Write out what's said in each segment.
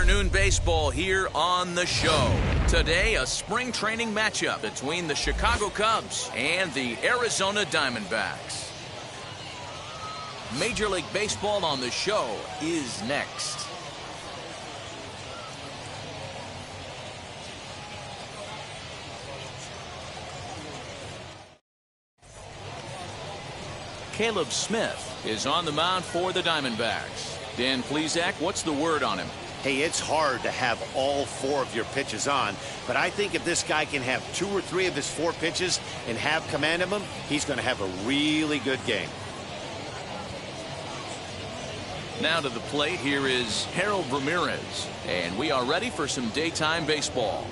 afternoon baseball here on the show. Today, a spring training matchup between the Chicago Cubs and the Arizona Diamondbacks. Major League Baseball on the show is next. Caleb Smith is on the mound for the Diamondbacks. Dan Plesac, what's the word on him? Hey, it's hard to have all 4 of your pitches on, but I think if this guy can have 2 or 3 of his 4 pitches and have command of them, he's going to have a really good game. Now to the plate, here is Harold Ramirez, and we are ready for some daytime baseball.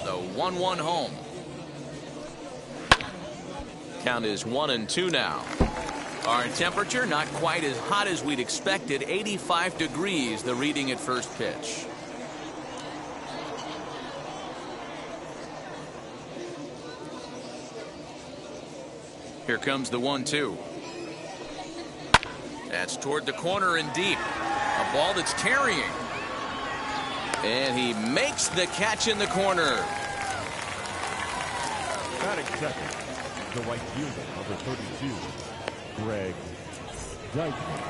The 1-1 home. Count is 1-2 now. Our temperature not quite as hot as we'd expected. 85 degrees, the reading at first pitch. Here comes the 1-2. That's toward the corner and deep. A ball that's tarrying. And he makes the catch in the corner. Batting second, the right fielder, number 32, Greg Dankman.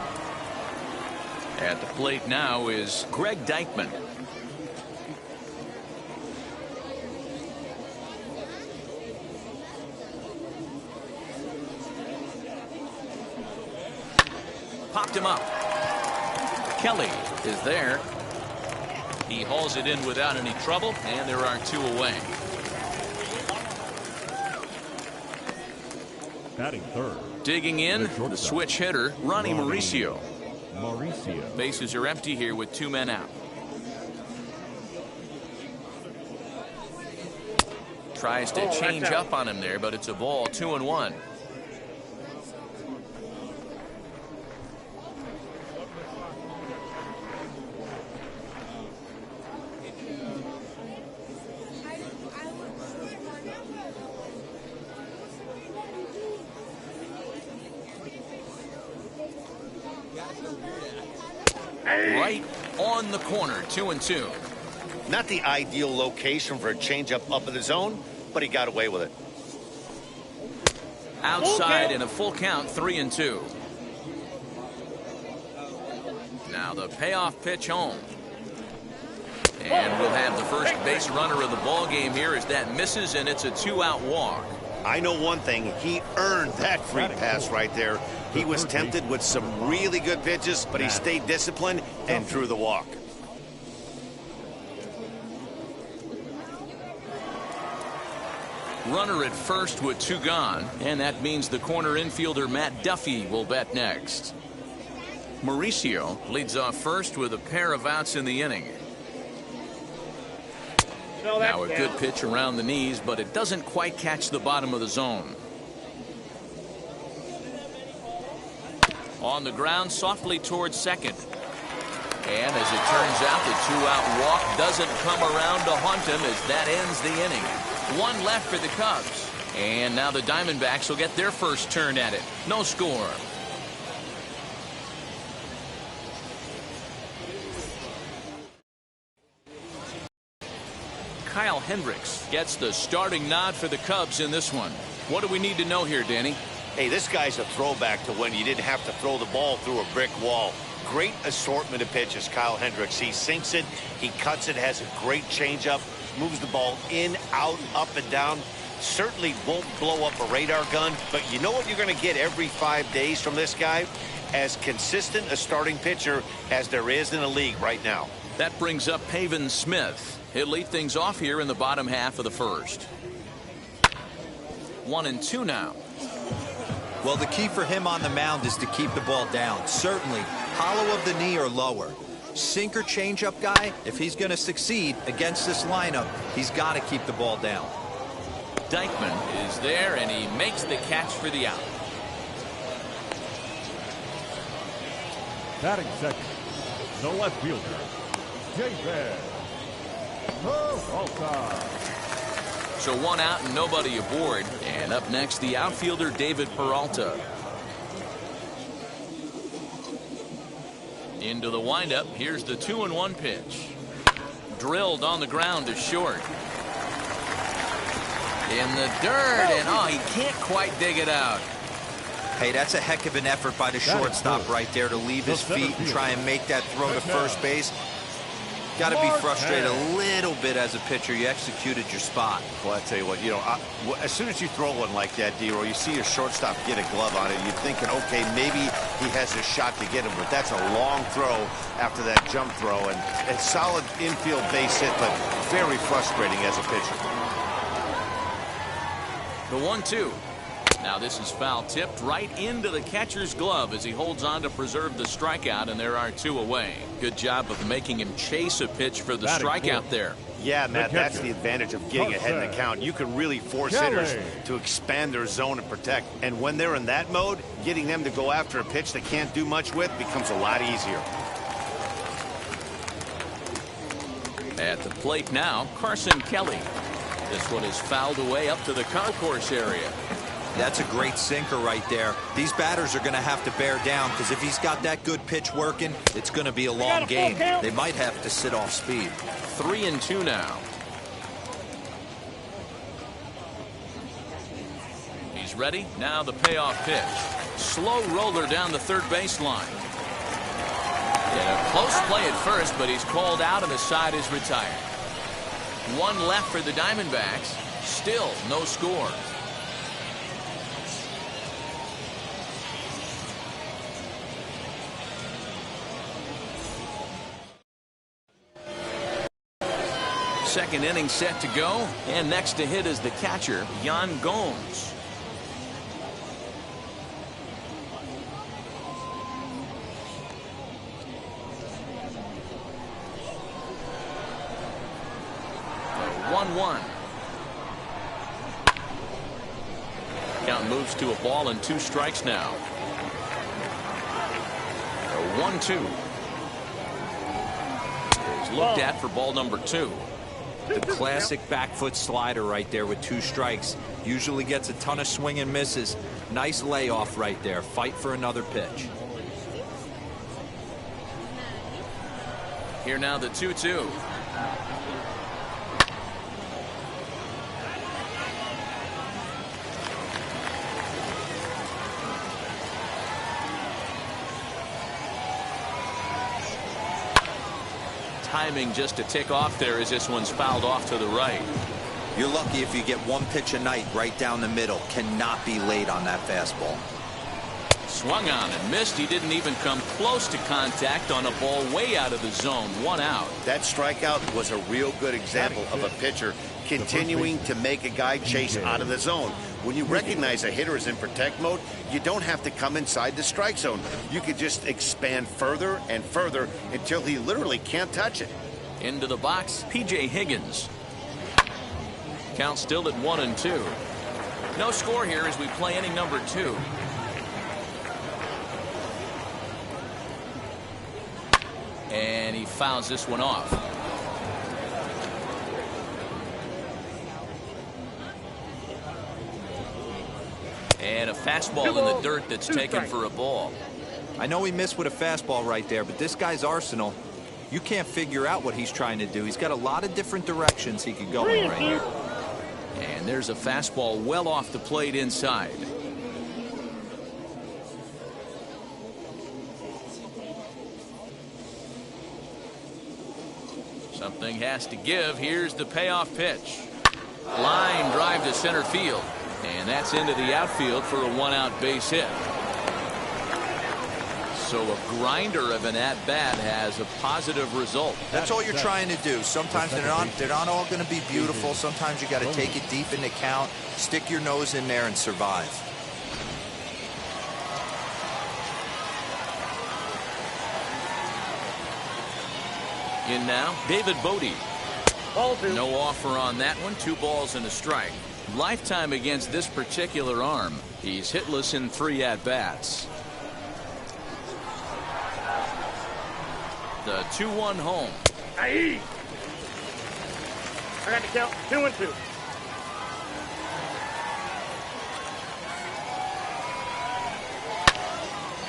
At the plate now is Greg Dankman. Popped him up. Kelly is there. He hauls it in without any trouble, and there are 2 away. Batting third. Digging in, the switch hitter, Ronnie Mauricio. Mauricio. Bases are empty here with 2 men out. Tries to change up on him there, but it's a ball. 2-1. Right on the corner. 2-2. Not the ideal location for a changeup up in the zone, but he got away with it. Outside in a full count. 3-2. Now the payoff pitch home. And we'll have the first base runner of the ball game here as that misses, and it's a 2-out walk. I know one thing. He earned that free pass right there. He was tempted with some really good pitches, but he stayed disciplined and threw the walk. Runner at first with 2 gone, and that means the corner infielder Matt Duffy will bat next. Mauricio leads off first with a pair of outs in the inning. Now a good pitch around the knees, but it doesn't quite catch the bottom of the zone. On the ground softly towards second. And as it turns out, the 2-out walk doesn't come around to haunt him as that ends the inning. 1 left for the Cubs. And now the Diamondbacks will get their first turn at it. No score. Kyle Hendricks gets the starting nod for the Cubs in this one. What do we need to know here, Danny? Hey, this guy's a throwback to when you didn't have to throw the ball through a brick wall. Great assortment of pitches, Kyle Hendricks. He sinks it, he cuts it, has a great changeup, moves the ball in, out, up, and down. Certainly won't blow up a radar gun, but you know what you're going to get every 5 days from this guy? As consistent a starting pitcher as there is in the league right now. That brings up Pavin Smith. He'll lead things off here in the bottom half of the first. 1-2 now. Well, the key for him on the mound is to keep the ball down. Certainly, hollow of the knee or lower. Sinker changeup guy, if he's going to succeed against this lineup, he's got to keep the ball down. Dankman is there, and he makes the catch for the out. Batting second, the left fielder, David Peralta. So 1 out and nobody aboard. And up next, the outfielder David Peralta. Into the windup. Here's the 2-1 pitch. Drilled on the ground to short. In the dirt, and oh, he can't quite dig it out. Hey, that's a heck of an effort by the shortstop right there to leave his feet and try and make that throw to first base. Got to be frustrated a little bit as a pitcher. You executed your spot. Well, I tell you what, as soon as you throw one like that, D-Roll, you see your shortstop get a glove on it, you're thinking, okay, maybe he has a shot to get him, but that's a long throw after that jump throw, and a solid infield base hit, but very frustrating as a pitcher. The 1-2. Now this is foul tipped right into the catcher's glove as he holds on to preserve the strikeout, and there are 2 away. Good job of making him chase a pitch for the strikeout there. Yeah, Matt, that's the advantage of getting ahead in the count. You can really force hitters to expand their zone and protect. And when they're in that mode, getting them to go after a pitch they can't do much with becomes a lot easier. At the plate now, Carson Kelly. This one is fouled away up to the concourse area. That's a great sinker right there. These batters are going to have to bear down, because if he's got that good pitch working, it's going to be a long game. They might have to sit off speed. 3-2 now. He's ready. Now the payoff pitch. Slow roller down the third baseline. In a close play at first, but he's called out and the side is retired. 1 left for the Diamondbacks. Still no score. Second inning set to go, and next to hit is the catcher, Yan Gomes. The 1-1. Count moves to a ball and 2 strikes now. The 1-2 is looked at for ball number 2. The classic back foot slider right there with 2 strikes. Usually gets a ton of swing and misses. Nice layoff right there. Fight for another pitch. Here now the 2-2. Timing just a tick off there as this one's fouled off to the right. You're lucky if you get 1 pitch a night right down the middle. Cannot be late on that fastball. Swung on and missed. He didn't even come close to contact on a ball way out of the zone. 1 out. That strikeout was a real good example of a pitcher continuing to make a guy chase out of the zone. When you recognize a hitter is in protect mode, you don't have to come inside the strike zone. You could just expand further and further until he literally can't touch it. Into the box, P.J. Higgins. Count still at 1-2. No score here as we play inning number 2. And he fouls this one off. And a fastball in the dirt that's taken for a ball. I know he missed with a fastball right there, but this guy's arsenal, you can't figure out what he's trying to do. He's got a lot of different directions he could go in right here. And there's a fastball well off the plate inside. Something has to give. Here's the payoff pitch. Line drive to center field. And that's into the outfield for a 1-out base hit. So a grinder of an at-bat has a positive result. That's all you're trying to do. Sometimes they're not all going to be beautiful. Sometimes you got to take it deep in the count, stick your nose in there and survive. In now, David Vogti. No offer on that one. 2 balls and a strike. Lifetime against this particular arm. He's hitless in 3 at-bats. The 2-1 home. I got to count 2-2.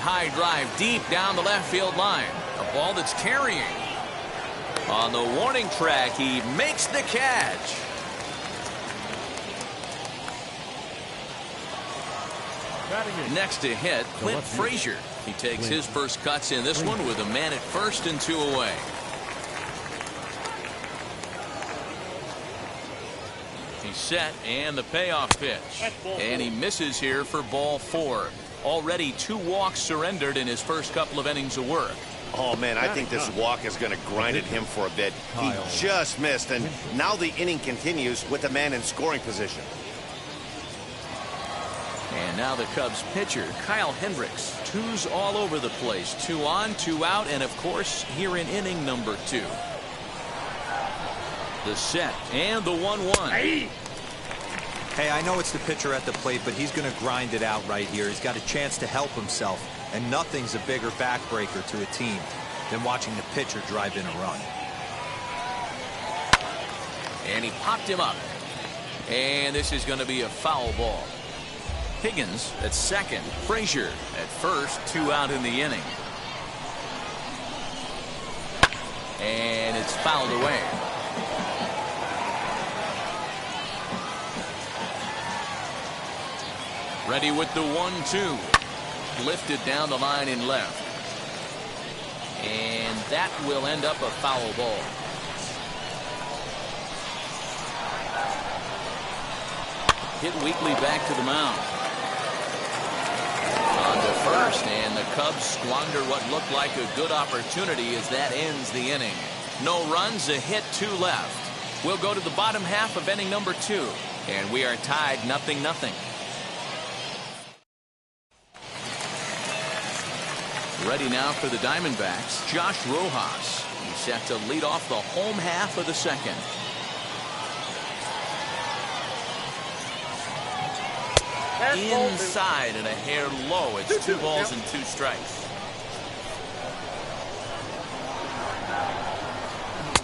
High drive deep down the left field line. A ball that's carrying. On the warning track, he makes the catch. Next to hit, Clint Frazier. He takes his first cuts in this one with a man at first and 2 away. He's set, and the payoff pitch. And he misses here for ball 4. Already 2 walks surrendered in his first couple of innings of work. Oh, man, I think this walk is going to grind at him for a bit. He just missed, and now the inning continues with the man in scoring position. And now the Cubs pitcher, Kyle Hendricks. 2s all over the place. 2 on, 2 out, and of course, here in inning number 2. The set and the 1-1. Hey, I know it's the pitcher at the plate, but he's going to grind it out right here. He's got a chance to help himself, and nothing's a bigger backbreaker to a team than watching the pitcher drive in a run. And he popped him up. And this is going to be a foul ball. Higgins at second. Frazier at first. 2 out in the inning. And it's fouled away. Ready with the 1-2. Lifted down the line in left. And that will end up a foul ball. Hit weakly back to the mound. On to first, and the Cubs squander what looked like a good opportunity as that ends the inning. No runs, a hit, 2 left. We'll go to the bottom half of inning number 2, and we are tied 0-0. Ready now for the Diamondbacks, Josh Rojas. He's set to lead off the home half of the second. Inside and a hair low. It's 2 balls and 2 strikes.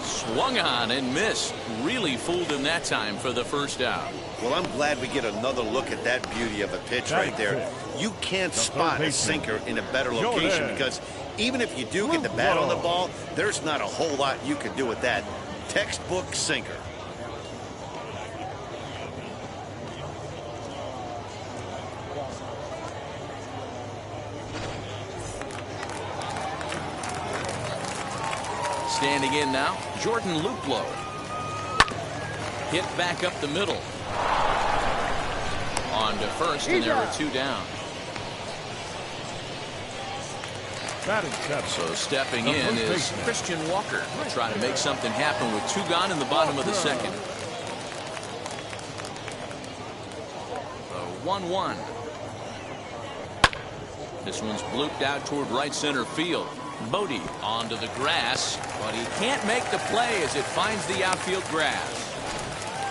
Swung on and missed. Really fooled him that time for the first out. Well, I'm glad we get another look at that beauty of a pitch right there. You can't spot a sinker in a better location because even if you do get the bat on the ball, there's not a whole lot you can do with that. Textbook sinker. Standing in now, Jordan Luplow. Hit back up the middle. On to first, and there are 2 down. So stepping in is Christian Walker. Trying to make something happen with 2 gone in the bottom of the second. 1-1. This one's blooped out toward right center field. Vogti onto the grass, but he can't make the play as it finds the outfield grass.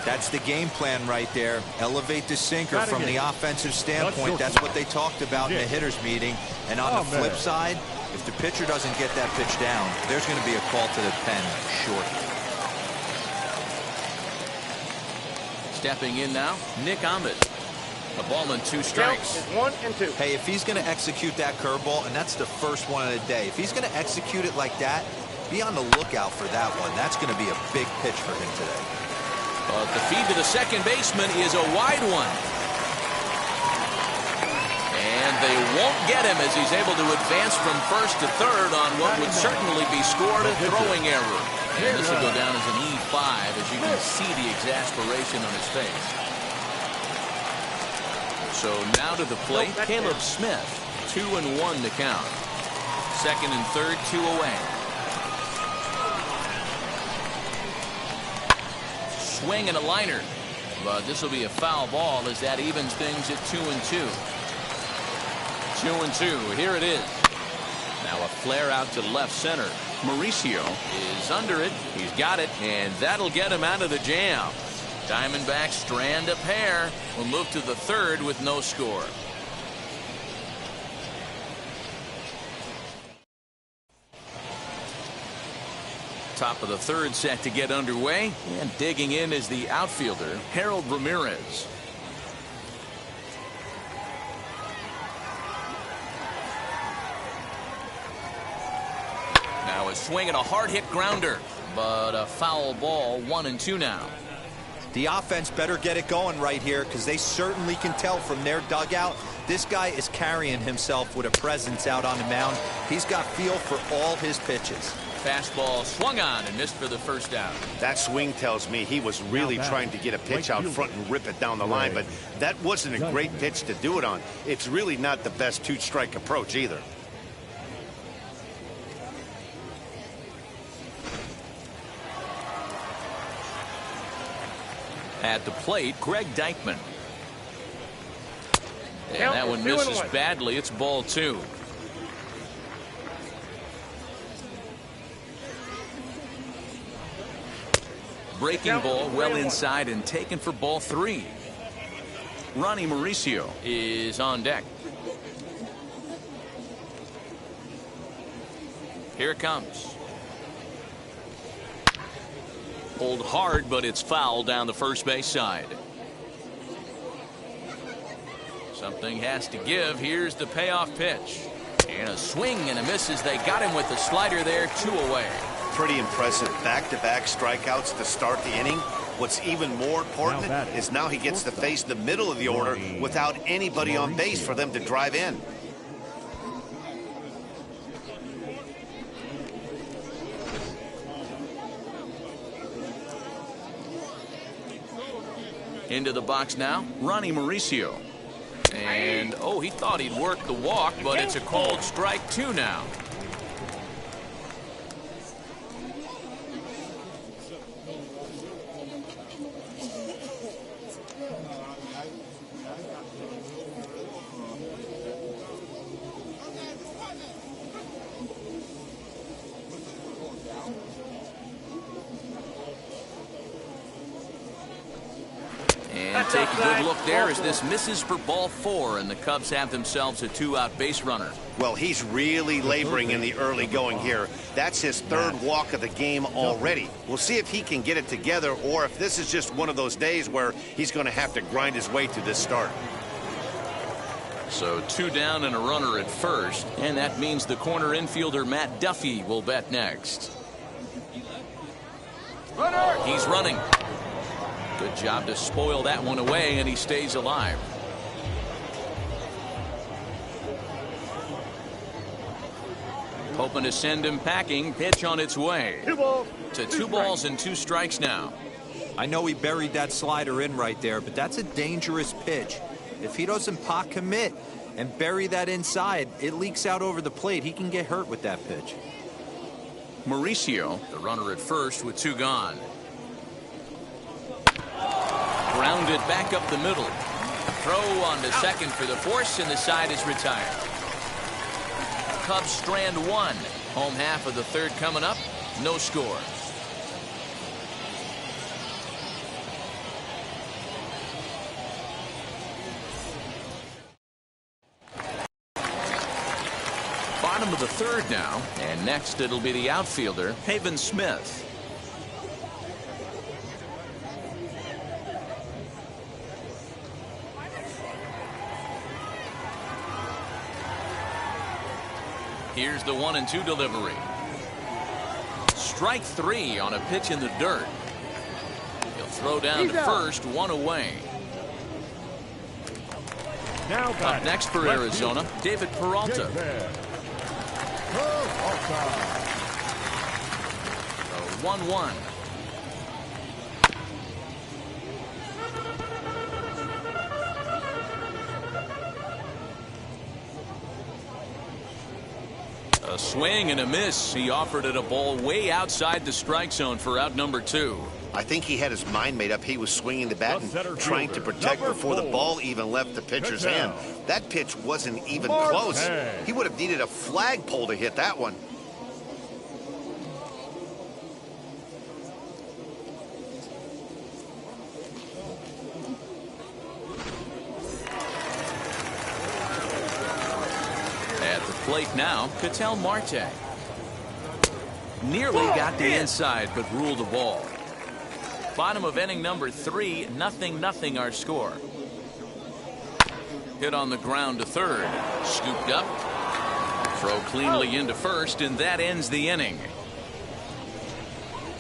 That's the game plan right there. Elevate the sinker from the offensive standpoint. That's what they talked about in the hitters meeting. And on the flip side, if the pitcher doesn't get that pitch down, there's going to be a call to the pen shortly. Stepping in now, Nick Ahmed. A ball and 2 strikes. 1 and 2. Hey, if he's going to execute that curveball, and that's the first one of the day, if he's going to execute it like that, be on the lookout for that one. That's going to be a big pitch for him today. But the feed to the second baseman is a wide one. And they won't get him as he's able to advance from first to third on what would certainly be scored a throwing error. And this will go down as an E5 as you can see the exasperation on his face. So now to the plate, Caleb Smith. 2-1 to count. Second and third, 2 away. Swing and a liner. But this will be a foul ball as that evens things at 2-2. 2-2. Here it is. Now a flare out to left center. Mauricio is under it. He's got it. And that'll get him out of the jam. Diamondbacks strand a pair. Will move to the third with no score. Top of the third set to get underway, and digging in is the outfielder, Harold Ramirez. Now swing and a hard hit grounder, but a foul ball. 1-2 now. The offense better get it going right here, because they certainly can tell from their dugout this guy is carrying himself with a presence out on the mound. He's got feel for all his pitches. Fastball swung on and missed for the first out. That swing tells me he was really trying to get a pitch out front and rip it down the line, but that wasn't a great pitch to do it on. It's really not the best two-strike approach either. At the plate, Greg Dankman. And that one misses badly. It's ball 2. Breaking ball well inside and taken for ball 3. Ronnie Mauricio is on deck. Here it comes. Pulled hard, but it's foul down the first base side. Something has to give. Here's the payoff pitch. And a swing and a miss as they got him with the slider there. 2 away. Pretty impressive back-to-back strikeouts to start the inning. What's even more important is now he gets to face the middle of the order without anybody on base for them to drive in. Into the box now, Ronnie Mauricio. And, oh, he thought he'd work the walk, but it's a called strike 2 now. Take a good look there as this misses for ball 4, and the Cubs have themselves a 2-out base runner. Well, he's really laboring in the early going here. That's his 3rd walk of the game already. We'll see if he can get it together or if this is just one of those days where he's going to have to grind his way through this start. So 2 down and a runner at first, and that means the corner infielder Matt Duffy will bat next. He's running. Good job to spoil that one away, and he stays alive. Hoping to send him packing. Pitch on its way. 2 balls. To 2 balls and 2 strikes now. I know he buried that slider in right there, but that's a dangerous pitch. If he doesn't pot commit and bury that inside, it leaks out over the plate. He can get hurt with that pitch. Mauricio, the runner at first with 2 gone. Grounded back up the middle. Throw on to second for the force, and the side is retired. Cubs strand 1. Home half of the 3rd coming up. No score. Bottom of the 3rd now, and next it'll be the outfielder, Pavin Smith. Here's the 1-2 delivery. Strike 3 on a pitch in the dirt. He'll throw down to first, 1 away. Now up next for Arizona, David Peralta. 1-1. A swing and a miss. He offered it a ball way outside the strike zone for out number 2. I think he had his mind made up. He was swinging the bat and trying to protect before the ball even left the pitcher's hand. That pitch wasn't even close. He would have needed a flagpole to hit that one. Plate now, Ketel Marte. Nearly got the inside, but ruled the ball. Bottom of inning number 3, 0-0 our score. Hit on the ground to 3rd. Scooped up. Throw cleanly into first, and that ends the inning.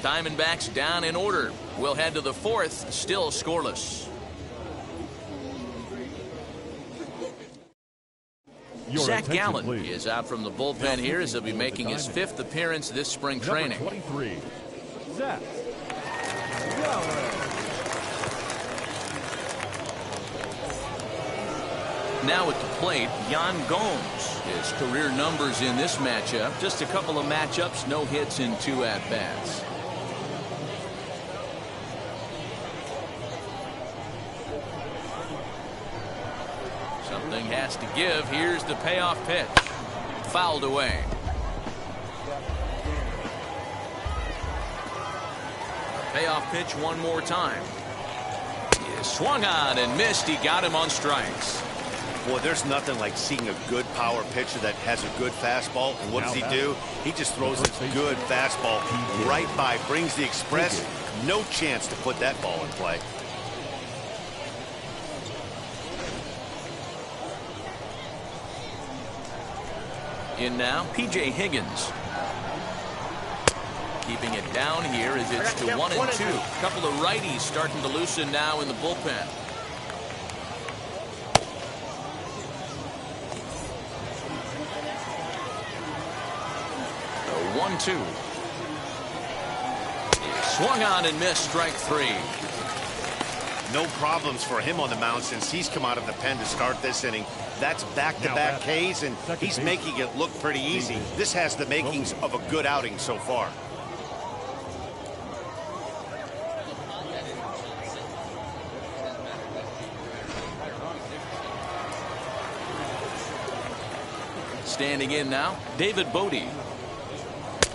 Diamondbacks down in order. We'll head to the fourth, still scoreless. Zach Gallen is out from the bullpen here as he'll be making his 5th appearance this spring training. Number 23, Zach Gallen. Now at the plate, Yan Gomes. His career numbers in this matchup, just a couple of matchups, no hits in 2 at-bats. Something has to give. Here's the payoff pitch. Fouled away. Payoff pitch one more time. He swung on and missed. He got him on strikes. Boy, there's nothing like seeing a good power pitcher that has a good fastball. And what does he do? He just throws his good fastball right by, brings the express. No chance to put that ball in play. In now, P.J. Higgins. Keeping it down here as it's to 1-2. Couple of righties starting to loosen now in the bullpen. The 1-2. Swung on and missed, strike 3. No problems for him on the mound since he's come out of the pen to start this inning. That's back-to-back Ks, and he's making it look pretty easy. This has the makings of a good outing so far. Standing in now, David Vogti.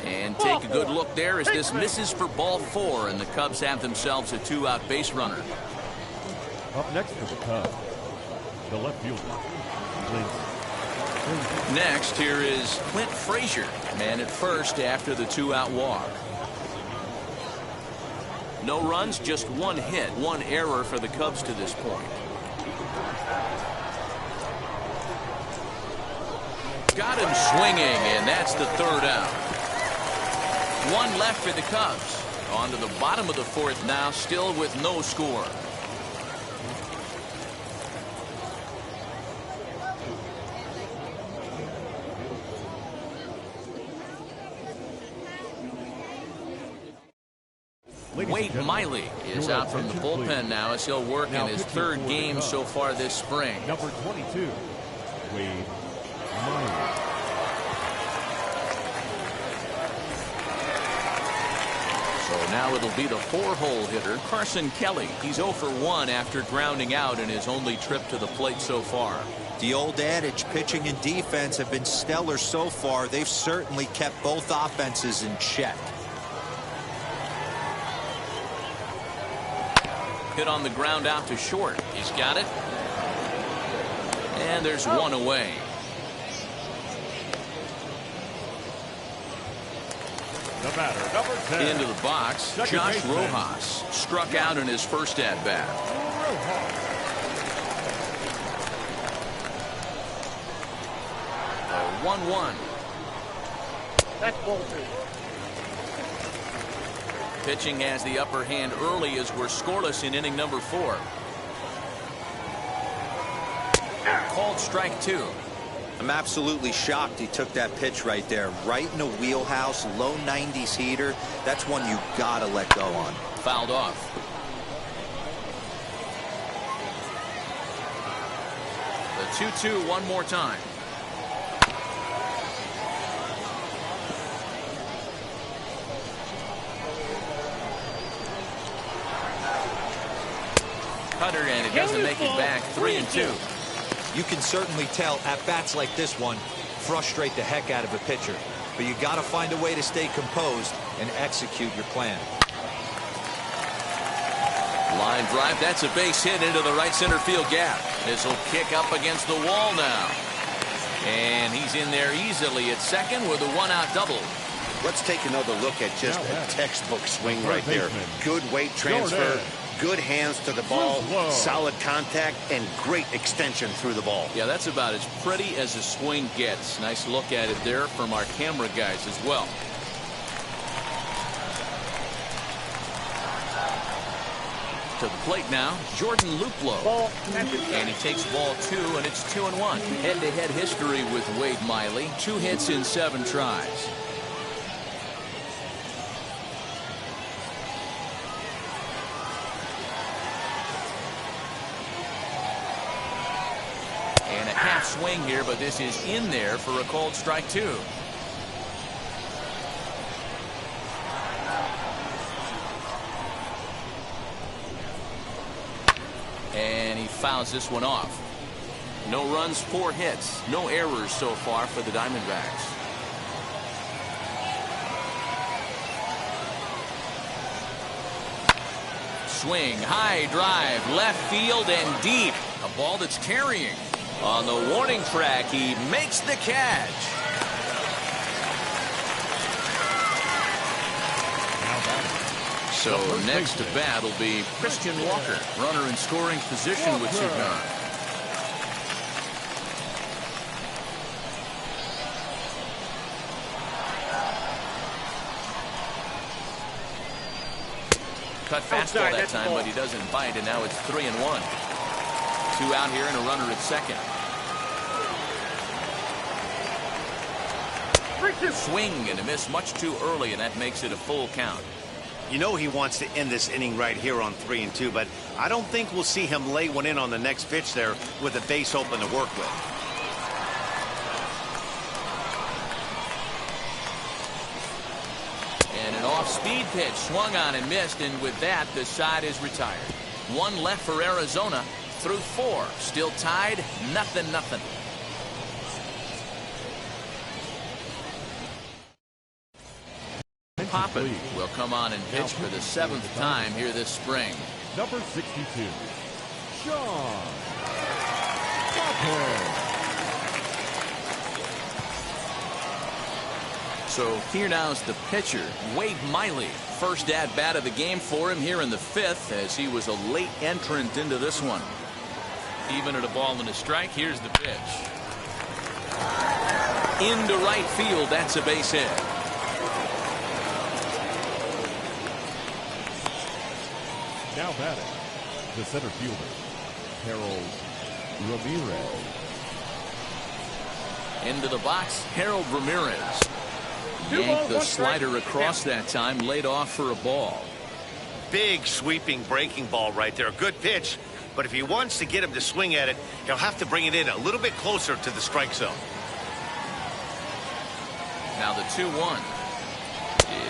And take a good look there as this misses for ball 4, and the Cubs have themselves a 2-out base runner. Up next for the Cubs, the left fielder, Clint Frazier. Next, here is Clint Frazier, man at first after the 2-out walk. No runs, just 1 hit, 1 error for the Cubs to this point. Got him swinging, and that's the 3rd out. 1 left for the Cubs. On to the bottom of the 4th now, still with no score. Wade Miley is out from the bullpen now as he'll work in his 3rd game so far this spring. Number 22, Wade Miley. So now it'll be the 4-hole hitter, Carson Kelly. He's 0 for 1 after grounding out in his only trip to the plate so far. The old adage, pitching and defense have been stellar so far. They've certainly kept both offenses in check. Hit on the ground out to short. He's got it. And there's 1 away. The batter, number 10. Into the box, Josh Rojas struck out in his first at-bat. 1-1. That's ball 2. Pitching has the upper hand early as we're scoreless in inning number 4. Called strike 2. I'm absolutely shocked he took that pitch right there. Right in the wheelhouse, low 90s heater. That's one you gotta let go on. Fouled off. The 2-2 one more time. Cutter, and it doesn't make it back. 3-2. You can certainly tell at-bats like this one frustrate the heck out of a pitcher. But you got to find a way to stay composed and execute your plan. Line drive. That's a base hit into the right center field gap. This will kick up against the wall now. And he's in there easily at second with a 1-out double. Let's take another look at just a textbook swing right there. Good weight transfer, good hands to the ball, solid contact, and great extension through the ball. Yeah, that's about as pretty as a swing gets. Nice look at it there from our camera guys as well. To the plate now, Jordan Luplow. Ball. And he takes ball 2, and it's 2-1. Head-to-head history with Wade Miley. 2 hits in 7 tries. And a half swing here, but this is in there for a called strike 2. And he fouls this one off. No runs, 4 hits. No errors so far for the Diamondbacks. Swing, high drive, left field and deep. A ball that's carrying. On the warning track, he makes the catch. So next to bat will be Christian Walker. Runner in scoring position with 2 gone. Cut fastball that time, but he doesn't bite, and now it's 3-1. 2 out here and a runner at second. Swing and a miss much too early, and that makes it a full count. You know he wants to end this inning right here on 3-2, but I don't think we'll see him lay one in on the next pitch there with a base open to work with. And an off-speed pitch swung on and missed, and with that the side is retired. 1 left for Arizona through 4. Still tied, 0-0. Poppin will come on and pitch for the 7th time here this spring. Number 62, Sean Poppin. So here now's the pitcher, Wade Miley. First at bat of the game for him here in the 5th, as he was a late entrant into this one. Even at a ball and a strike, here's the pitch. Into right field, that's a base hit. Now batting, the center fielder, Harold Ramirez. Into the box, Harold Ramirez. Yanked the slider across that time, laid off for a ball. Big sweeping breaking ball right there. Good pitch, but if he wants to get him to swing at it, he'll have to bring it in a little bit closer to the strike zone. Now the 2-1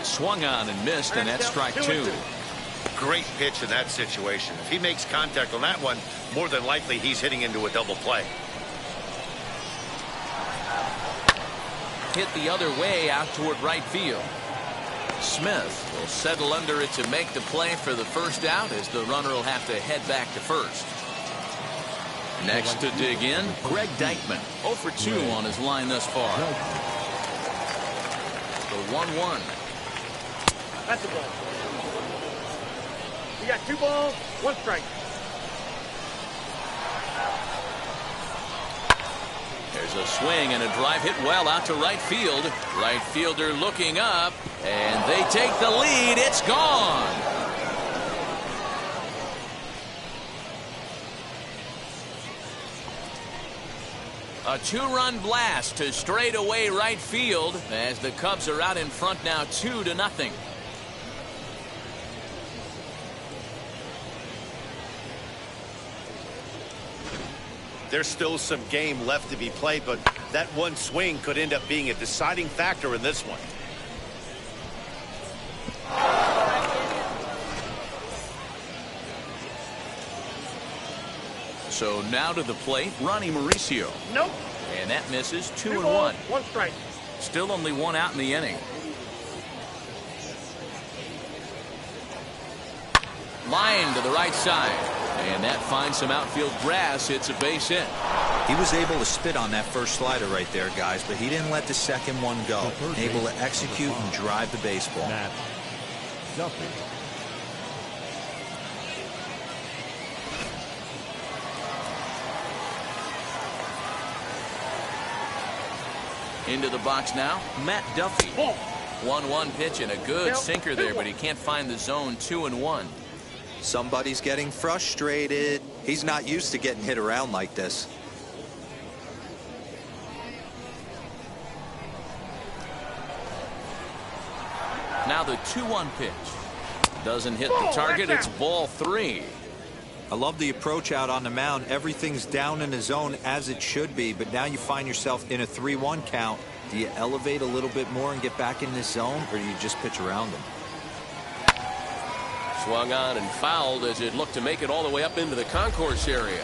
is swung on and missed, and that's strike 2. Great pitch in that situation. If he makes contact on that one, more than likely he's hitting into a double play. Hit the other way out toward right field. Smith will settle under it to make the play for the first out, as the runner will have to head back to first. Next to dig in, Greg Dankman. 0 for 2 on his line thus far. The 1-1. That's a ball. You got 2 balls, 1 strike. There's a swing and a drive hit well out to right field. Right fielder looking up, and they take the lead. It's gone. A 2-run blast to straightaway right field, as the Cubs are out in front now 2-0. There's still some game left to be played, but that one swing could end up being a deciding factor in this one. So now to the plate, Ronnie Mauricio. Nope. And that misses. 2 2-1. balls, 1 strike. Still only 1 out in the inning. Line to the right side. And that finds some outfield grass. It's a base hit. He was able to spit on that first slider right there, guys, but he didn't let the second one go. Able to execute and drive the baseball. Duffy. Into the box now, Matt Duffy. 1-1 pitch and a good sinker there, but he can't find the zone. 2-1. Somebody's getting frustrated. He's not used to getting hit around like this. Now the 2-1 pitch. Doesn't hit the target. It's ball 3. I love the approach out on the mound. Everything's down in the zone as it should be, but now you find yourself in a 3-1 count. Do you elevate a little bit more and get back in this zone, or do you just pitch around them? Swung on and fouled as it looked to make it all the way up into the concourse area.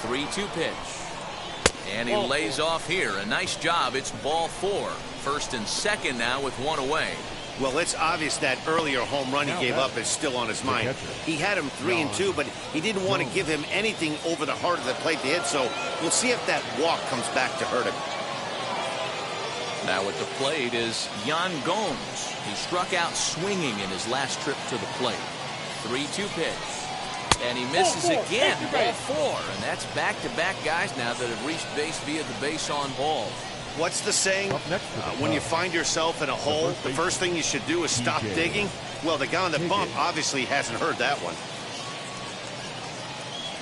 Three-two pitch. And he lays off here. A nice job. It's ball 4. First and second now with 1 away. Well, it's obvious that earlier home run he gave up is still on his mind. He had him 3-2, but he didn't want to give him anything over the heart of the plate to hit, so we'll see if that walk comes back to hurt him. Now at the plate is Yan Gomes. He struck out swinging in his last trip to the plate. 3-2 pitch. And he misses again. Ball 4. And that's back-to-back guys now that have reached base via the base on balls. What's the saying? When you find yourself in a hole, the first thing you should do is stop digging. Well, the guy on the bump obviously hasn't heard that one.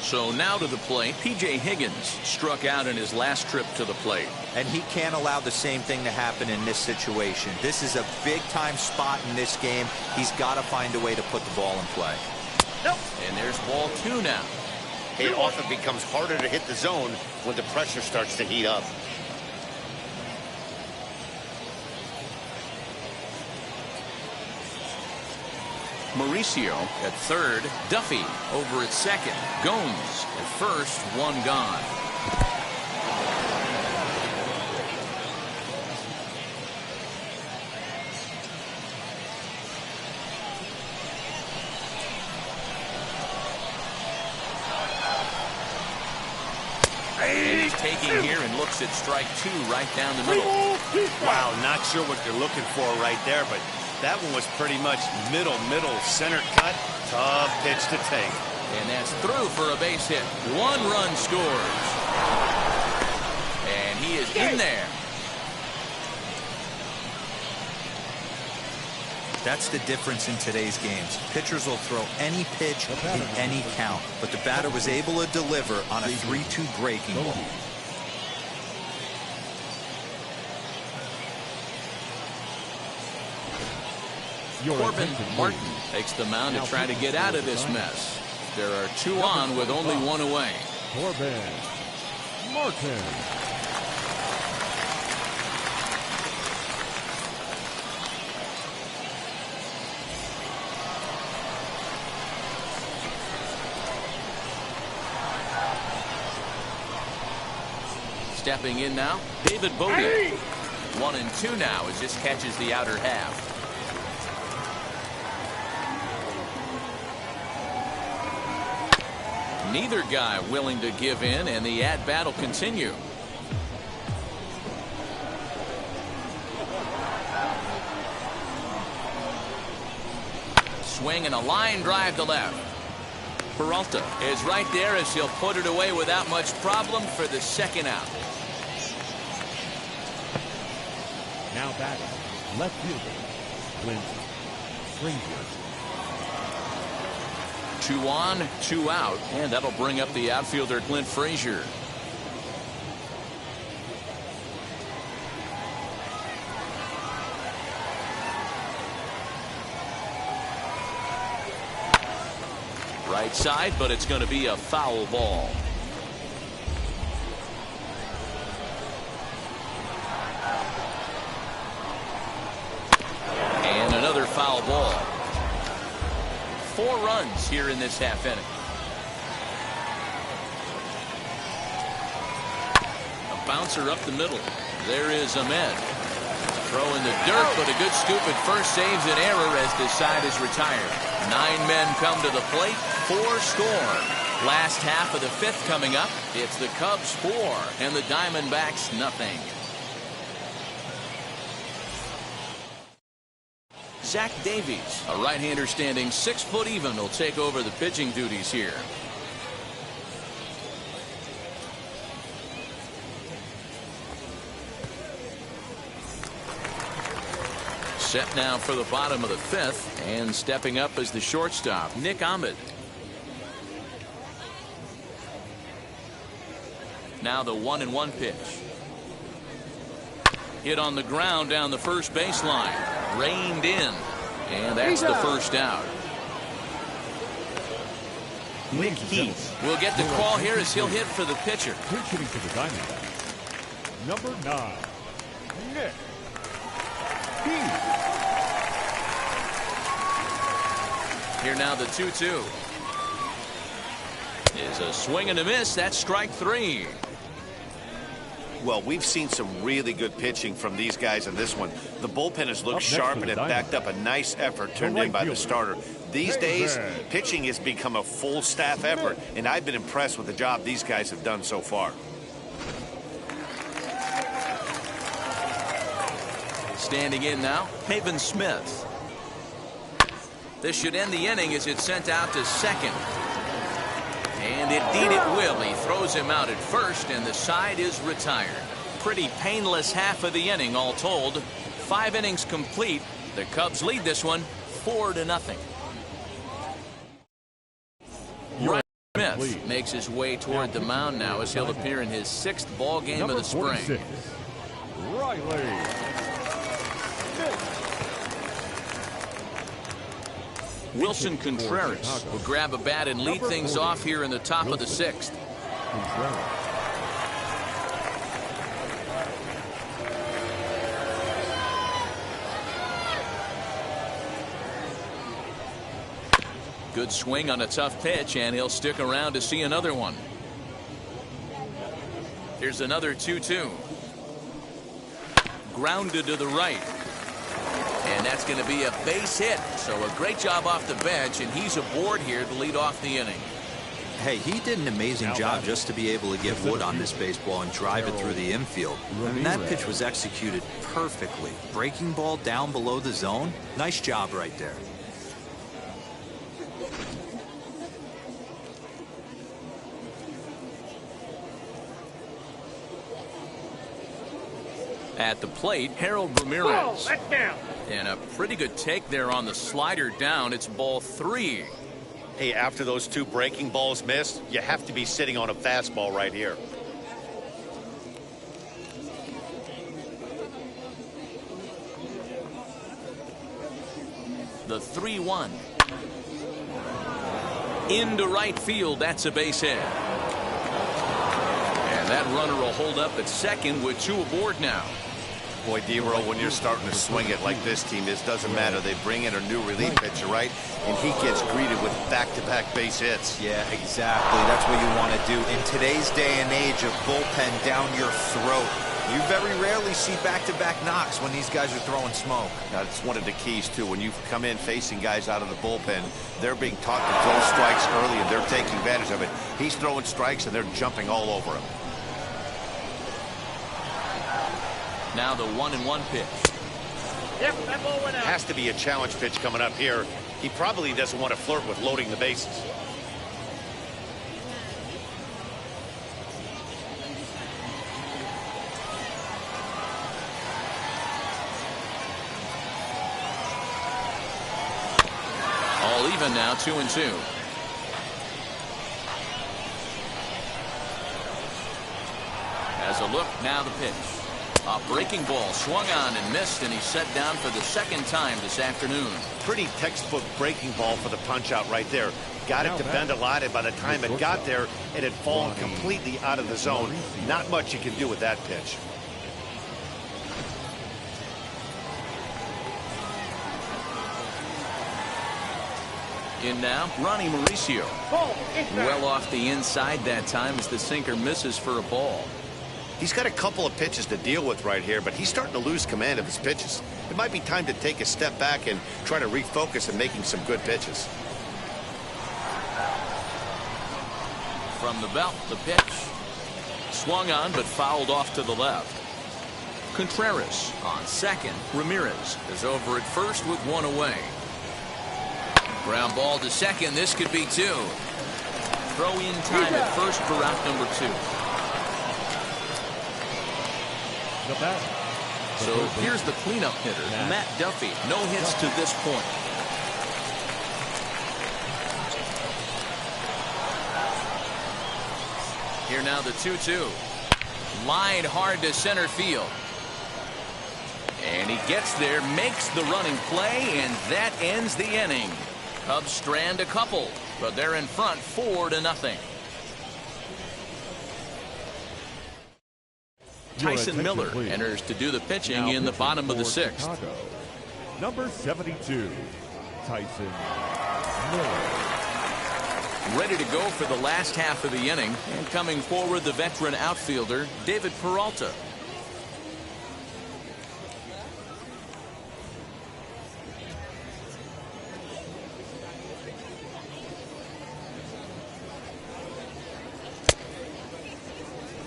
So now to the plate, P.J. Higgins struck out in his last trip to the plate. And he can't allow the same thing to happen in this situation. This is a big-time spot in this game. He's got to find a way to put the ball in play. Nope. And there's ball 2 now. It often becomes harder to hit the zone when the pressure starts to heat up. Mauricio at third. Duffy over at second. Gomes at first. 1 gone. And he's taking here and looks at strike 2 right down the middle. Wow, not sure what you're looking for right there, but that one was pretty much middle, center cut. Tough pitch to take. And that's through for a base hit. 1 run scores. And he is in there. That's the difference in today's games. Pitchers will throw any pitch in any count, but the batter was able to deliver on a 3-2 breaking ball. Corbin Martin takes the mound to try to get out of this mess. There are 2 on with only 1 away. Corbin Martin. Stepping in now, David Vogti. 1-2 now as this catches the outer half. Neither guy willing to give in, and the at-bat will continue. Swing and a line drive to left. Peralta is right there as he'll put it away without much problem for the second out. Now batting, left fielder, Clint Frazier. 2 on, 2 out, and that'll bring up the outfielder Clint Frazier. Right side, but it's going to be a foul ball. And another foul ball. 4 runs here in this half inning. A bouncer up the middle. There is Ahmed. Throw in the dirt, but a good scoop at first saves an error as this side is retired. 9 men come to the plate, 4 score. Last half of the 5th coming up. It's the Cubs 4 and the Diamondbacks nothing. Zach Davies, a right-hander standing 6 foot even, will take over the pitching duties here. Set now for the bottom of the 5th, and stepping up as the shortstop, Nick Ahmed. Now the 1-1 pitch. Hit on the ground down the first baseline. Reined in. And that's the first out. Nick Heath will get the call here as he'll hit for the pitcher. Pitch hitting to the Diamondbacks. Number 9, Nick Heath. Here now the 2-2. Is a swing and a miss. That's strike 3. Well, we've seen some really good pitching from these guys in this one. The bullpen has looked sharp and it backed up a nice effort turned in by the starter. These days, pitching has become a full staff effort, and I've been impressed with the job these guys have done so far. Standing in now, Haven Smith. This should end the inning as it's sent out to second. And indeed it will. He throws him out at first, and the side is retired. Pretty painless half of the inning, all told. 5 innings complete. The Cubs lead this one 4-0. Ronnie Smith makes his way toward the mound now as he'll appear in his 6th ball game of the spring. 46, Riley. Wilson Contreras will grab a bat and lead things off here in the top of the 6th. Good swing on a tough pitch, and he'll stick around to see another one. Here's another 2-2. Grounded to the right. And that's going to be a base hit. So a great job off the bench, and he's aboard here to lead off the inning. Hey, he did an amazing job just to be able to get wood on this baseball and drive it through the infield. I mean, that pitch was executed perfectly. Breaking ball down below the zone. Nice job right there. At the plate, Harold Ramirez. Whoa, that's down. And a pretty good take there on the slider down. It's ball 3. Hey, after those 2 breaking balls missed, you have to be sitting on a fastball right here. The 3-1. Into right field. That's a base hit. And that runner will hold up at second with 2 aboard now. Boy, D-Roll, when you're starting to swing it like this team is, doesn't matter. They bring in a new relief pitcher, right? And he gets greeted with back-to-back base hits. Yeah, exactly. That's what you want to do. In today's day and age of bullpen down your throat, you very rarely see back-to-back knocks when these guys are throwing smoke. That's one of the keys, too. When you come in facing guys out of the bullpen, they're being taught to throw strikes early, and they're taking advantage of it. He's throwing strikes, and they're jumping all over him. Now the 1-1 pitch. Yep, that ball went out. Has to be a challenge pitch coming up here. He probably doesn't want to flirt with loading the bases. All even now, 2-2. As a look, now the pitch. A breaking ball swung on and missed, and he's set down for the 2nd time this afternoon. Pretty textbook breaking ball for the punch out right there. Got it to bend a lot, and by the time it got there, it had fallen completely out of the zone. Not much you can do with that pitch. In now, Ronnie Mauricio. Ball, inside. Well off the inside that time as the sinker misses for a ball. He's got a couple of pitches to deal with right here, but he's starting to lose command of his pitches. It might be time to take a step back and try to refocus on making some good pitches. From the belt, the pitch. Swung on, but fouled off to the left. Contreras on second. Ramirez is over at first with 1 away. Ground ball to second. This could be 2. Throw in time at first for out number 2. The batter, So here's the cleanup hitter, Matt Duffy. No hits to this point. Here now the 2-2. Line hard to center field. And he gets there, makes the running play, and that ends the inning. Cubs strand a couple, but they're in front 4-0. Tyson Miller enters to do the pitching in the bottom of the 6th. Chicago, number 72, Tyson Miller. Ready to go for the last half of the inning, and coming forward the veteran outfielder David Peralta.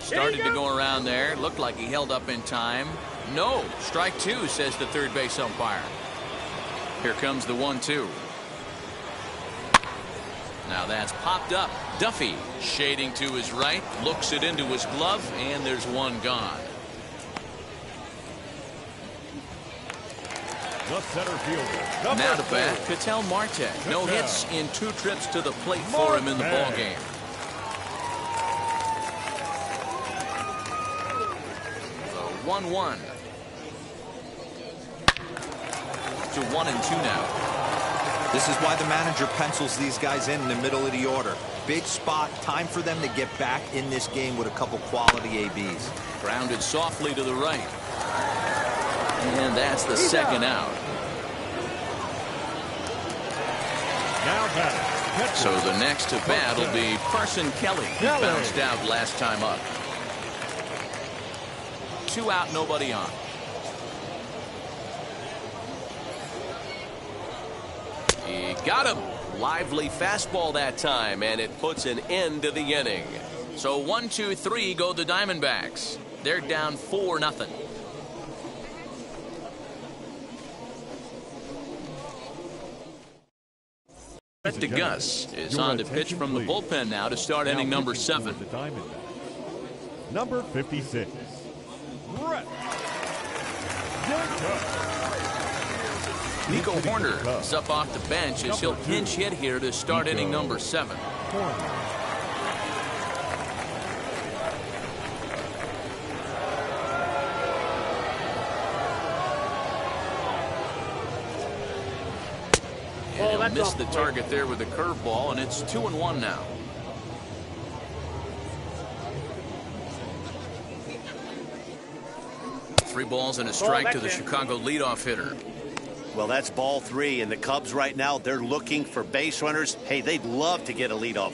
Started to go around there. Looked like he held up in time. No. Strike 2, says the third base umpire. Here comes the 1-2. Now that's popped up. Duffy shading to his right. Looks it into his glove, and there's one gone. The center fielder. Now to bat, Ketel Marte. No hits in 2 trips to the plate for him in the ball game. The 1-1. To 1-2 now. This is why the manager pencils these guys in the middle of the order. Big spot, time for them to get back in this game with a couple quality ABs. Grounded softly to the right. And that's the second out. Now batting. So the next to bat will be Carson Kelly. He bounced out last time up. 2 out, nobody on. He got him. Lively fastball that time, and it puts an end to the inning. So 1, 2, 3 go the Diamondbacks. They're down 4-0. Brett DeGus is on to pitch from the bullpen now to start inning number 7. Number 56, Brett DeGus. Nico Horner is up off the bench as he'll pinch hit here to start inning number 7. And he'll miss the target there with a curveball, and it's 2-1 now. Three balls and a strike to the Chicago leadoff hitter. Well, that's ball 3, and the Cubs right now, they're looking for base runners. Hey, they'd love to get a leadoff